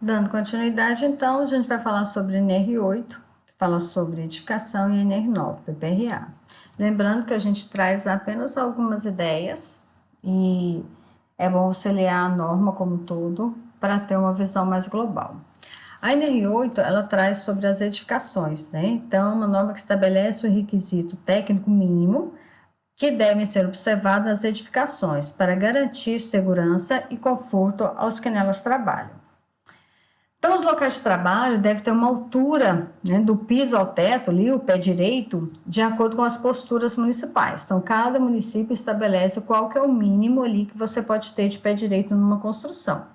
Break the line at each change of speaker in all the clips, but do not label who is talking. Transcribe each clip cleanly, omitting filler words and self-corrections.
Dando continuidade, então, a gente vai falar sobre NR8, que fala sobre edificação, e NR9, PPRA. Lembrando que a gente traz apenas algumas ideias e é bom você ler a norma como um todo para ter uma visão mais global. A NR8, ela traz sobre as edificações, né? Então, uma norma que estabelece o requisito técnico mínimo que devem ser observadas nas edificações para garantir segurança e conforto aos que nelas trabalham. Então, os locais de trabalho devem ter uma altura, né, do piso ao teto, ali, o pé direito, de acordo com as posturas municipais. Então, cada município estabelece qual que é o mínimo ali que você pode ter de pé direito numa construção,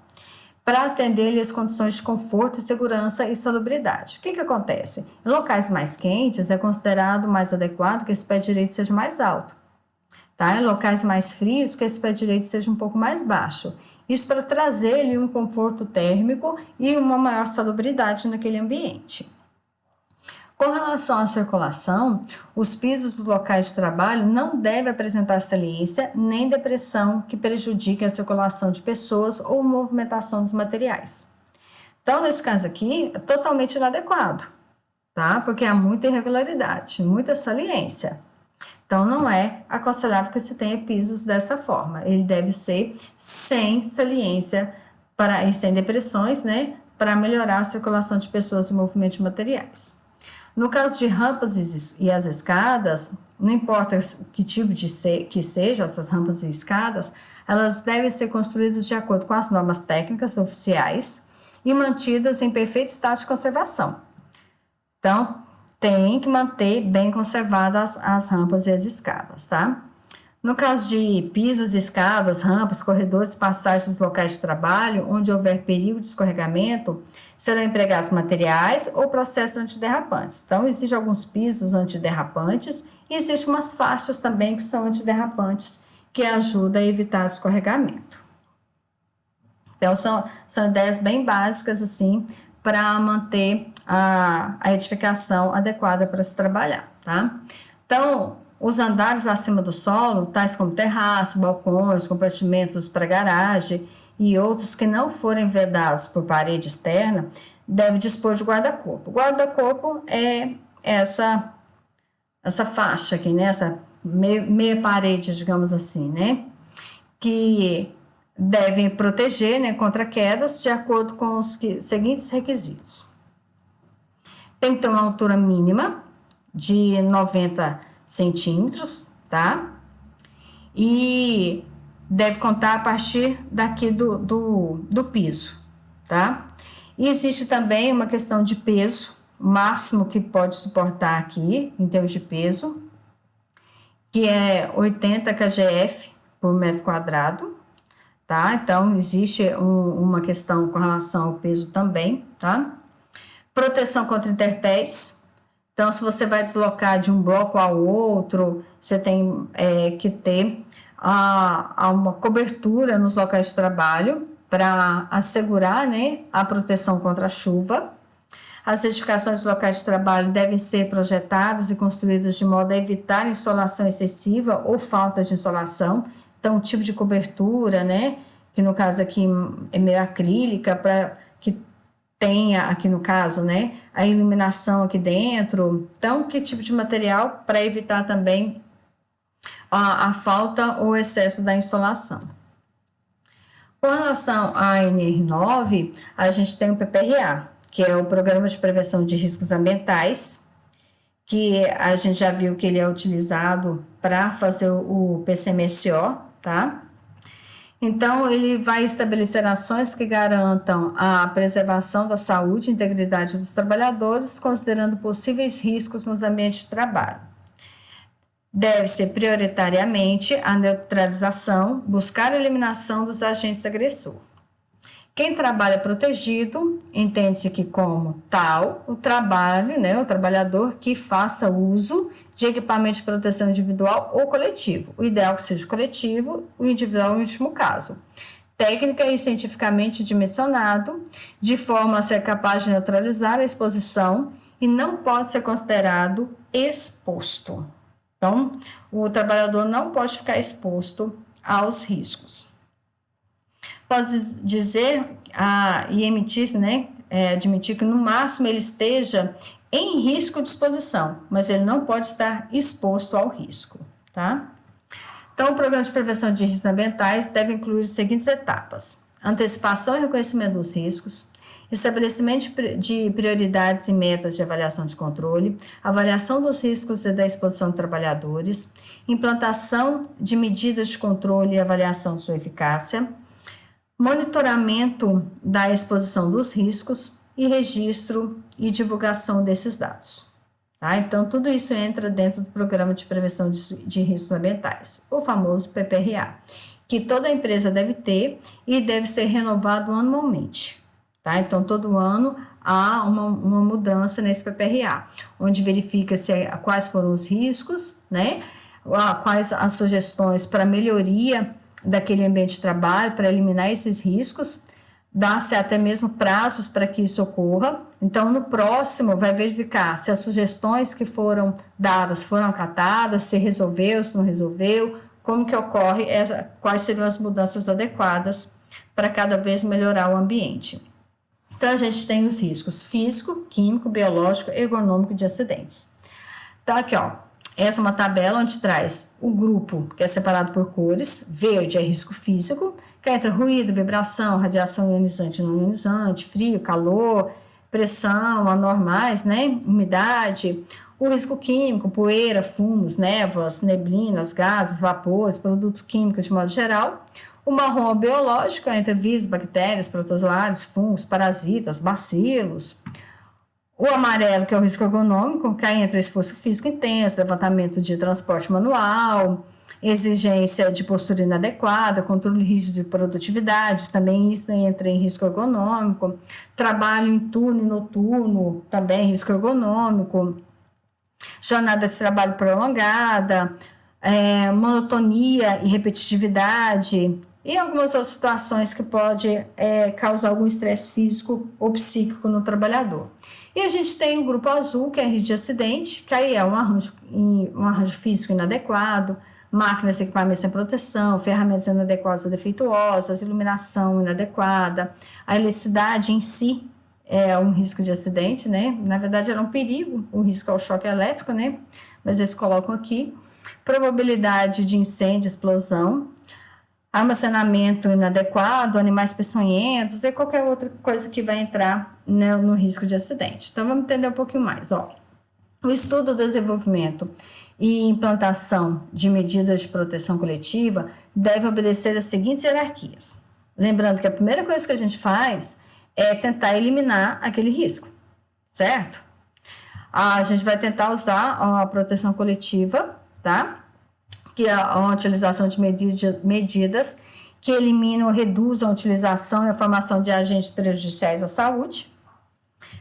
para atender as condições de conforto, segurança e salubridade. O que acontece? Em locais mais quentes, é considerado mais adequado que esse pé direito seja mais alto. Tá? Em locais mais frios, que esse pé direito seja um pouco mais baixo. Isso para trazer um conforto térmico e uma maior salubridade naquele ambiente. Com relação à circulação, os pisos dos locais de trabalho não devem apresentar saliência nem depressão que prejudique a circulação de pessoas ou movimentação dos materiais. Então, nesse caso aqui, é totalmente inadequado, tá? Porque há muita irregularidade, muita saliência. Então, não é aconselhável que se tenha pisos dessa forma. Ele deve ser sem saliência e sem depressões, né? Para melhorar a circulação de pessoas e movimento de materiais. No caso de rampas e as escadas, não importa que tipo que sejam essas rampas e escadas, elas devem ser construídas de acordo com as normas técnicas oficiais e mantidas em perfeito estado de conservação. Então, tem que manter bem conservadas as rampas e as escadas, tá? No caso de pisos, escadas, rampas, corredores, passagens nos locais de trabalho, onde houver perigo de escorregamento, serão empregados materiais ou processos antiderrapantes. Então, existem alguns pisos antiderrapantes e existem umas faixas também que são antiderrapantes, que ajudam a evitar escorregamento. Então, são ideias bem básicas, assim, para manter a edificação adequada para se trabalhar, tá? Então, os andares acima do solo, tais como terraço, balcões, compartimentos para garagem e outros que não forem vedados por parede externa, deve dispor de guarda-corpo. Guarda-corpo é essa faixa aqui, né? Essa meia parede, digamos assim, né? Que devem proteger, né, contra quedas de acordo com os seguintes requisitos. Tem que ter uma altura mínima de 90 centímetros, tá? E deve contar a partir daqui do piso, tá? E existe também uma questão de peso, máximo que pode suportar aqui, em termos de peso, que é 80 kgf por metro quadrado, tá? Então, existe uma questão com relação ao peso também, tá? Proteção contra intempéries. Então, se você vai deslocar de um bloco ao outro, você tem que ter uma cobertura nos locais de trabalho para assegurar, né, a proteção contra a chuva. As edificações dos locais de trabalho devem ser projetadas e construídas de modo a evitar insolação excessiva ou falta de insolação. Então, o tipo de cobertura, né, que no caso aqui é meio acrílica, para que tenha aqui no caso, né, a iluminação aqui dentro. Então, que tipo de material para evitar também a falta ou excesso da insolação. Com relação à NR9, a gente tem o PPRA, que é o Programa de Prevenção de Riscos Ambientais, que a gente já viu que ele é utilizado para fazer o PCMSO, tá? Então, ele vai estabelecer ações que garantam a preservação da saúde e integridade dos trabalhadores, considerando possíveis riscos nos ambientes de trabalho. Deve-se prioritariamente a neutralização, buscar a eliminação dos agentes agressores. Quem trabalha protegido, entende-se que como tal, o trabalhador que faça uso de equipamento de proteção individual ou coletivo. O ideal que seja coletivo, o individual em último caso. Técnica e cientificamente dimensionado, de forma a ser capaz de neutralizar a exposição e não pode ser considerado exposto. Então, o trabalhador não pode ficar exposto aos riscos. pode dizer e emitir, né, admitir que no máximo ele esteja em risco de exposição, mas ele não pode estar exposto ao risco, tá? Então, o programa de prevenção de riscos ambientais deve incluir as seguintes etapas: antecipação e reconhecimento dos riscos, estabelecimento de prioridades e metas de avaliação de controle, avaliação dos riscos e da exposição de trabalhadores, implantação de medidas de controle e avaliação de sua eficácia, monitoramento da exposição dos riscos e registro e divulgação desses dados. Tá? Então, tudo isso entra dentro do Programa de Prevenção de Riscos Ambientais, o famoso PPRA, que toda empresa deve ter e deve ser renovado anualmente. Tá? Então, todo ano há uma mudança nesse PPRA, onde verifica-se quais foram os riscos, né? Quais as sugestões para melhoria daquele ambiente de trabalho, para eliminar esses riscos, dá-se até mesmo prazos para que isso ocorra. Então, no próximo, vai verificar se as sugestões que foram dadas foram acatadas, se resolveu, se não resolveu, como que ocorre, quais seriam as mudanças adequadas para cada vez melhorar o ambiente. Então, a gente tem os riscos físico, químico, biológico, ergonômico de acidentes. Então, aqui, ó, essa é uma tabela onde traz o grupo, que é separado por cores. Verde é risco físico, que entra ruído, vibração, radiação ionizante e não ionizante, frio, calor, pressão, anormais, né? Umidade. O risco químico, poeira, fumos, névoas, neblinas, gases, vapores, produto químico de modo geral. O marrom biológico entra vírus, bactérias, protozoários, fungos, parasitas, bacilos. O amarelo, que é o risco ergonômico, que aí entra esforço físico intenso, levantamento de transporte manual, exigência de postura inadequada, controle rígido de produtividade, também isso entra em risco ergonômico. Trabalho em turno e noturno, também risco ergonômico. Jornada de trabalho prolongada, monotonia e repetitividade, e algumas outras situações que pode causar algum estresse físico ou psíquico no trabalhador. E a gente tem o grupo azul, que é risco de acidente, que aí é um arranjo físico inadequado, máquinas e equipamentos sem proteção, ferramentas inadequadas ou defeituosas, iluminação inadequada, a eletricidade em si é um risco de acidente, né? Na verdade, era um perigo, o risco ao choque elétrico, né? Mas eles colocam aqui. Probabilidade de incêndio, explosão, armazenamento inadequado, animais peçonhentos e qualquer outra coisa que vai entrar, né, no risco de acidente. Então, vamos entender um pouquinho mais. Ó. O estudo, desenvolvimento e implantação de medidas de proteção coletiva deve obedecer as seguintes hierarquias. Lembrando que a primeira coisa que a gente faz é tentar eliminar aquele risco, certo? A gente vai tentar usar a proteção coletiva, tá? Que é a utilização de medidas que eliminam ou reduzam a utilização e a formação de agentes prejudiciais à saúde,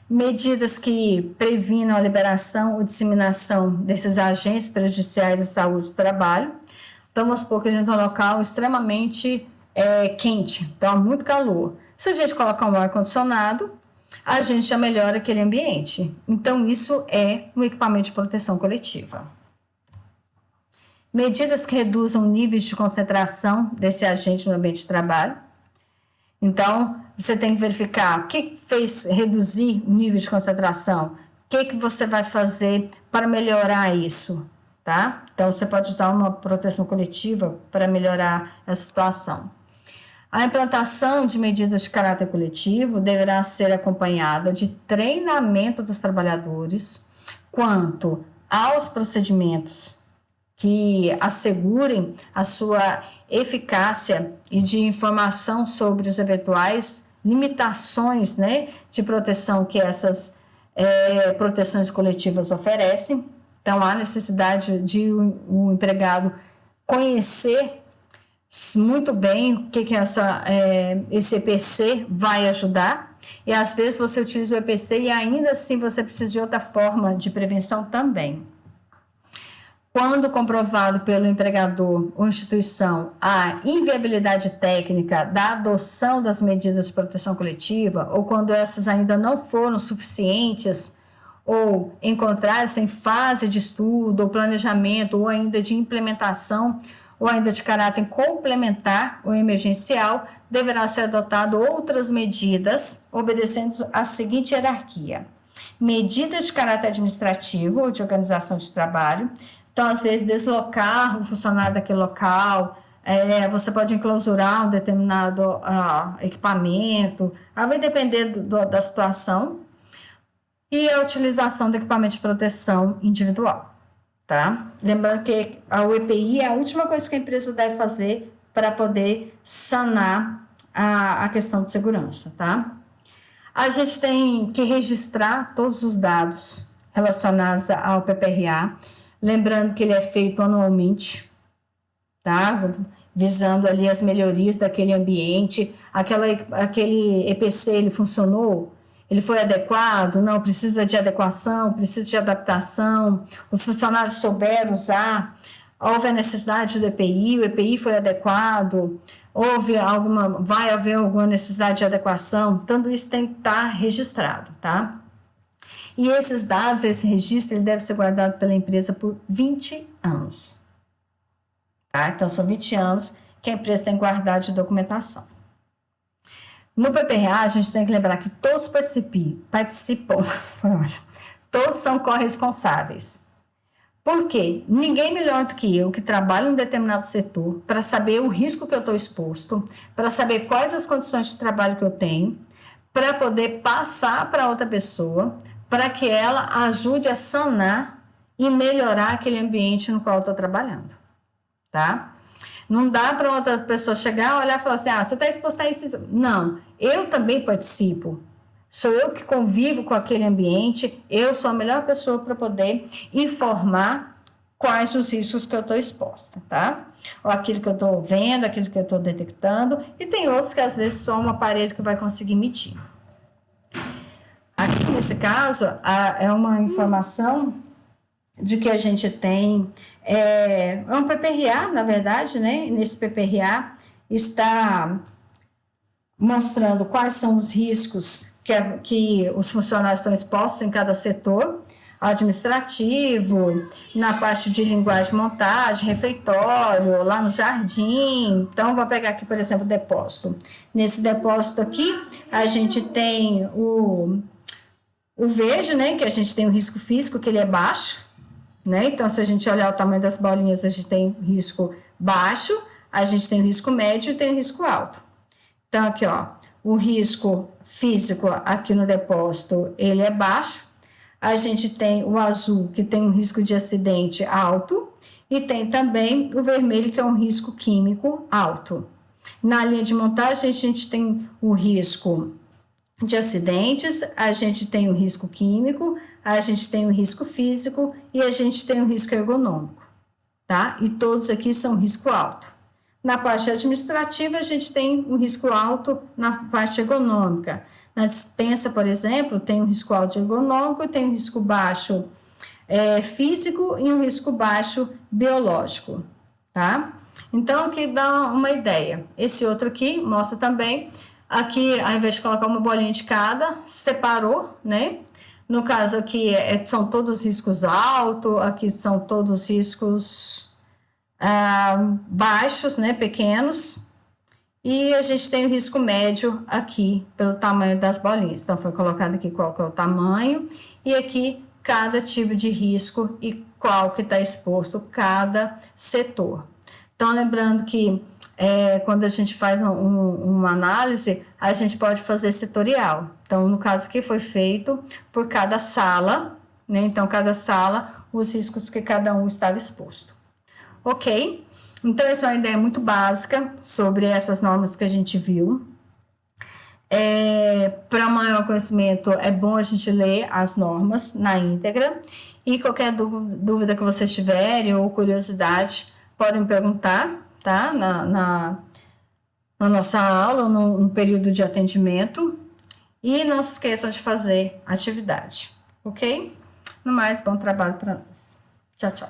medidas que previnam a liberação ou disseminação desses agentes prejudiciais à saúde do trabalho. Então, vamos supor que a gente tem um local extremamente quente, então há muito calor. Se a gente colocar um ar-condicionado, a gente já melhora aquele ambiente. Então, isso é um equipamento de proteção coletiva. Medidas que reduzam níveis de concentração desse agente no ambiente de trabalho. Então, você tem que verificar o que fez reduzir o nível de concentração, o que você vai fazer para melhorar isso, tá? Então, você pode usar uma proteção coletiva para melhorar essa situação. A implantação de medidas de caráter coletivo deverá ser acompanhada de treinamento dos trabalhadores quanto aos procedimentos que assegurem a sua eficácia e de informação sobre os eventuais limitações, né, de proteção que essas proteções coletivas oferecem. Então, há necessidade de o empregado conhecer muito bem o que esse EPC vai ajudar. E, às vezes, você utiliza o EPC e, ainda assim, você precisa de outra forma de prevenção também. Quando comprovado pelo empregador ou instituição a inviabilidade técnica da adoção das medidas de proteção coletiva, ou quando essas ainda não foram suficientes, ou encontradas em fase de estudo, ou planejamento, ou ainda de implementação, ou ainda de caráter complementar ou emergencial, deverá ser adotado outras medidas, obedecendo à seguinte hierarquia: medidas de caráter administrativo ou de organização de trabalho. Então, às vezes, deslocar o funcionário daquele local, você pode enclausurar um determinado equipamento, vai depender da situação, e a utilização do equipamento de proteção individual, tá? Lembrando que o EPI é a última coisa que a empresa deve fazer para poder sanar a questão de segurança, tá? A gente tem que registrar todos os dados relacionados ao PPRA, lembrando que ele é feito anualmente, tá? Visando ali as melhorias daquele ambiente, aquele EPC, ele funcionou? Ele foi adequado? Não, precisa de adequação, precisa de adaptação, os funcionários souberam usar, houve a necessidade do EPI, o EPI foi adequado, vai haver alguma necessidade de adequação, tudo isso tem que estar registrado, tá? E esses dados, esse registro, ele deve ser guardado pela empresa por 20 anos. Tá? Então, são 20 anos que a empresa tem que guardar de documentação. No PPRA, a gente tem que lembrar que todos participam, todos são corresponsáveis. Por quê? Ninguém melhor do que eu, que trabalho em um determinado setor, para saber o risco que eu estou exposto, para saber quais as condições de trabalho que eu tenho, para poder passar para outra pessoa, para que ela ajude a sanar e melhorar aquele ambiente no qual eu estou trabalhando, tá? Não dá para outra pessoa chegar, olhar e falar assim, você está exposto a isso. Não, eu também participo. Sou eu que convivo com aquele ambiente, eu sou a melhor pessoa para poder informar quais os riscos que eu estou exposta, tá? Ou aquilo que eu estou vendo, aquilo que eu estou detectando, e tem outros que às vezes só um aparelho que vai conseguir medir. Aqui nesse caso, é uma informação de que a gente tem, é um PPRA, na verdade, né? Nesse PPRA está mostrando quais são os riscos que os funcionários estão expostos em cada setor, administrativo, na parte de linguagem, montagem, refeitório, lá no jardim. Então, vou pegar aqui, por exemplo, o depósito. Nesse depósito aqui, a gente tem o verde, né, que a gente tem o risco físico, que ele é baixo, né? Então, se a gente olhar o tamanho das bolinhas, a gente tem o risco baixo, a gente tem o risco médio e tem o risco alto. Então, aqui, ó, o risco físico aqui no depósito, ele é baixo. A gente tem o azul, que tem um risco de acidente alto, e tem também o vermelho, que é um risco químico alto. Na linha de montagem, a gente tem o risco de acidentes, a gente tem o risco químico, a gente tem o risco físico e a gente tem o risco ergonômico, tá? E todos aqui são risco alto. Na parte administrativa, a gente tem um risco alto na parte ergonômica. Na dispensa, por exemplo, tem um risco alto ergonômico, tem um risco baixo físico e um risco baixo biológico, tá? Então, aqui dá uma ideia. Esse outro aqui mostra também, aqui, ao invés de colocar uma bolinha de cada, separou, né? No caso aqui, são todos riscos altos, aqui são todos riscos baixos, né, pequenos, e a gente tem o risco médio aqui, pelo tamanho das bolinhas. Então, foi colocado aqui qual que é o tamanho, e aqui cada tipo de risco e qual que está exposto cada setor. Então, lembrando que quando a gente faz uma análise, a gente pode fazer setorial. Então, no caso aqui foi feito por cada sala, né? Então, cada sala, os riscos que cada um estava exposto. Ok? Então, essa é uma ideia muito básica sobre essas normas que a gente viu. Para maior conhecimento, é bom a gente ler as normas na íntegra. E qualquer dúvida que vocês tiverem ou curiosidade, podem me perguntar, tá? Na nossa aula, no período de atendimento. E não se esqueçam de fazer atividade, ok? No mais, bom trabalho para nós. Tchau, tchau.